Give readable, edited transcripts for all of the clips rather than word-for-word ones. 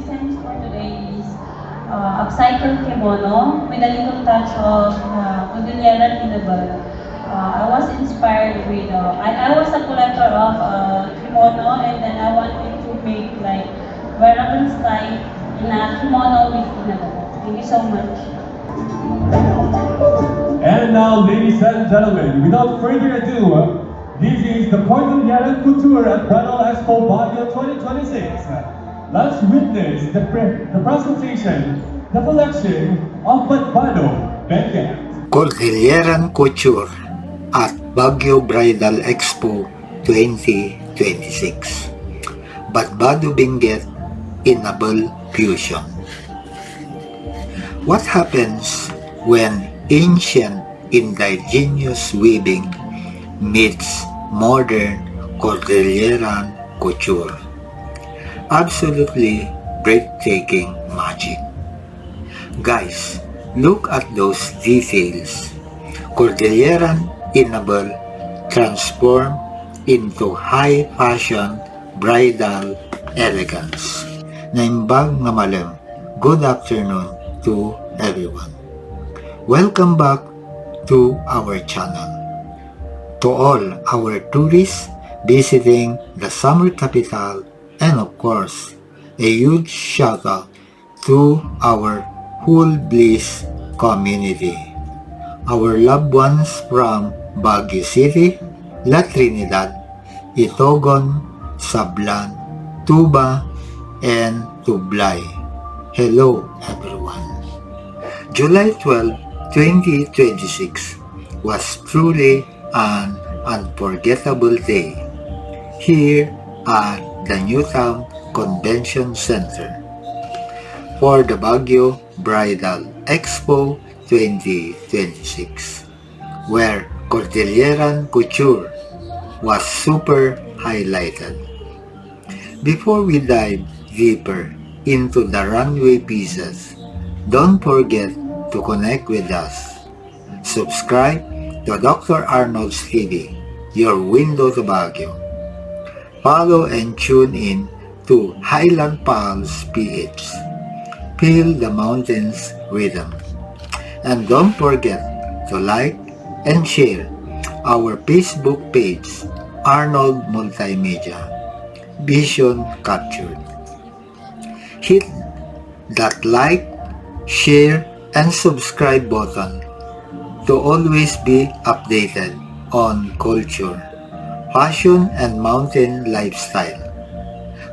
designs for today is upcycled kimono with a little touch of Cordillera Tinabal. I was inspired with, I was a collector of kimono, and then I wanted to make like wearable style in a kimono with Tinabal. Thank you so much. And now, ladies and gentlemen, without further ado, this is the Cordillera Couture at Bridal Expo Baguio 2026. Let's witness the presentation, the collection of Badbado Benguet. Cordilleran Couture at Baguio Bridal Expo 2026. Badbado Benguet Inable Fusion. What happens when ancient indigenous weaving meets modern Cordilleran couture? Absolutely breathtaking magic. Guys, look at those details. Cordilleran Inable transformed into high fashion bridal elegance. Naimbag nga malam, good afternoon to everyone. Welcome back to our channel. To all our tourists visiting the summer capital, and of course, a huge shout out to our Full Bliss community. Our loved ones from Baguio City, La Trinidad, Itogon, Sablan, Tuba, and Tublay. Hello everyone. July 12, 2026 was truly an unforgettable day here at the Newtown Convention Center for the Baguio Bridal Expo 2026, where Cordilleran Couture was super highlighted. Before we dive deeper into the runway pieces, don't forget to connect with us. Subscribe to Dr. Arnold's TV, your window to Baguio. Follow and tune in to Highland Pals PH. Feel the mountains rhythm. And don't forget to like and share our Facebook page, Arnold Multimedia, Vision Captured. Hit that like, share, and subscribe button to always be updated on culture, fashion, and mountain lifestyle.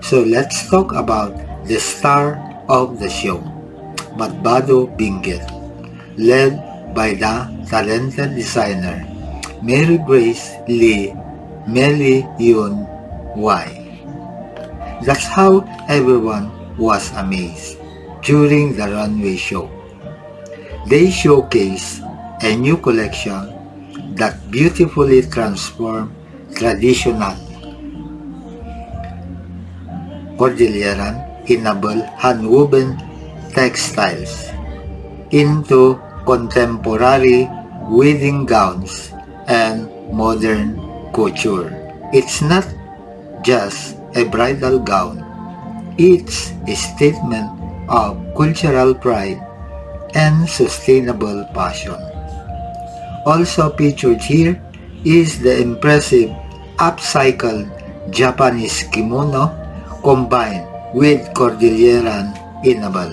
So let's talk about the star of the show, Badbado Benguet, led by the talented designer Mary Grace Lee Meli Yun Y. That's how everyone was amazed during the runway show. They showcased a new collection that beautifully transformed traditional Cordilleran Inable hand-woven textiles into contemporary wedding gowns and modern couture. It's not just a bridal gown, it's a statement of cultural pride and sustainable fashion. Also featured here is the impressive upcycled Japanese kimono combined with Cordilleran Inable,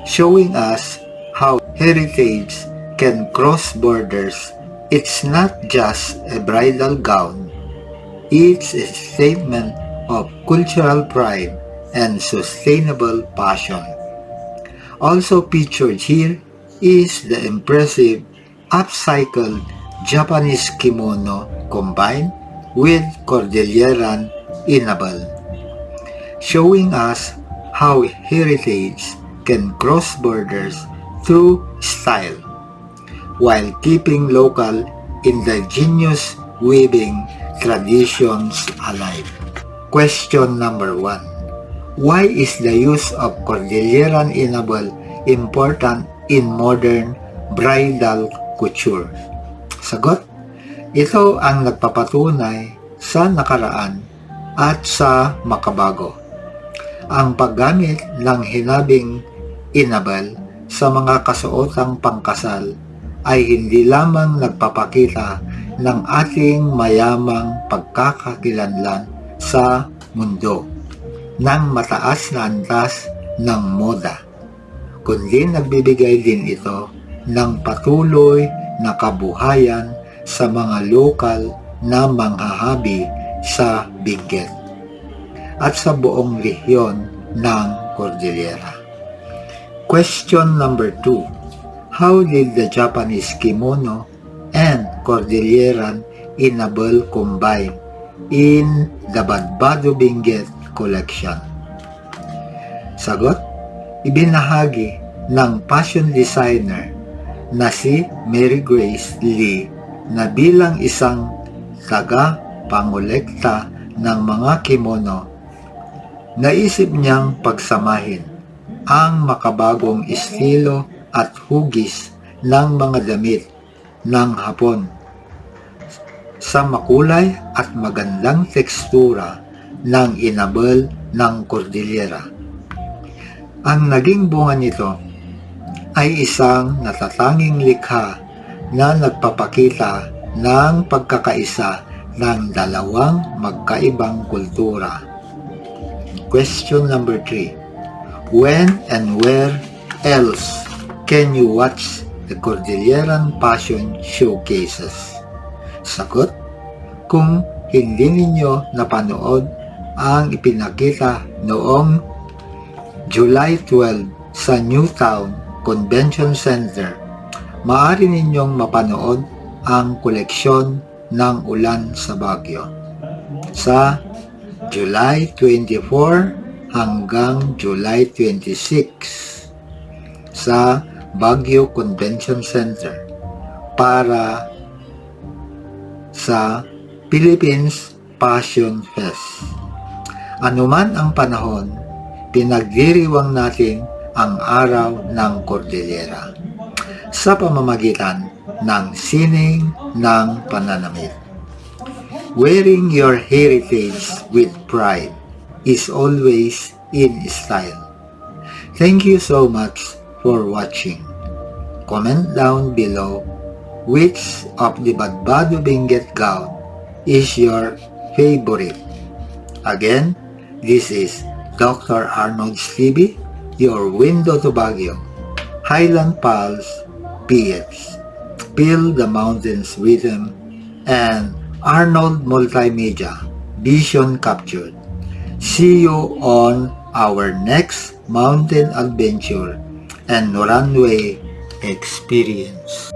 showing us how heritage can cross borders. It's not just a bridal gown, it's a statement of cultural pride and sustainable fashion. Also featured here is the impressive upcycled Japanese kimono combined with Cordilleran Inable, showing us how heritage can cross borders through style, while keeping local indigenous weaving traditions alive. Question number 1. Why is the use of Cordilleran Inable important in modern bridal couture? Sagot, ito ang nagpapatunay sa nakaraan at sa makabago. ang paggamit ng hinabing inabal sa mga kasuotang pangkasal ay hindi lamang nagpapakita ng ating mayamang pagkakakilanlan sa mundo ng mataas na antas ng moda, kundi nagbibigay din ito ng patuloy na kabuhayan sa mga lokal na manghahabi sa Benguet at sa buong rehiyon ng Cordillera. Question number 2. How did the Japanese kimono and Cordilleran inabal combine in the Badbado Benguet collection? Sagot, ibinahagi ng fashion designer na si Mary Grace Lee na bilang isang taga-pangolekta ng mga kimono, naisip niyang pagsamahin ang makabagong estilo at hugis ng mga damit ng Hapon sa makulay at magandang tekstura ng inabal ng Cordillera. Ang naging bunga nito ay isang natatanging likha na nagpapakita ng pagkakaisa ng dalawang magkaibang kultura. Question number 3. When and where else can you watch the Cordilleran Passion Showcases? Sagot, kung hindi ninyo napanood ang ipinakita noong July 12 sa Newtown Convention Center, maaari ninyong mapanood ang koleksyon ng Ulan sa Baguio sa July 24 hanggang July 26 sa Baguio Convention Center para sa Philippines Passion Fest. Anuman ang panahon, pinagdiriwang natin ang araw ng Cordillera sa pamamagitan ng sining ng pananamit. Wearing your heritage with pride is always in style. Thank you so much for watching. Comment down below which of the Badbado Benguet gown is your favorite. Again, this is Dr. Arnold Stevie, your window to Baguio. Highland Pulse PH. Feel the mountains rhythm and Arnold Multimedia Vision Captured. See you on our next mountain adventure and runway experience.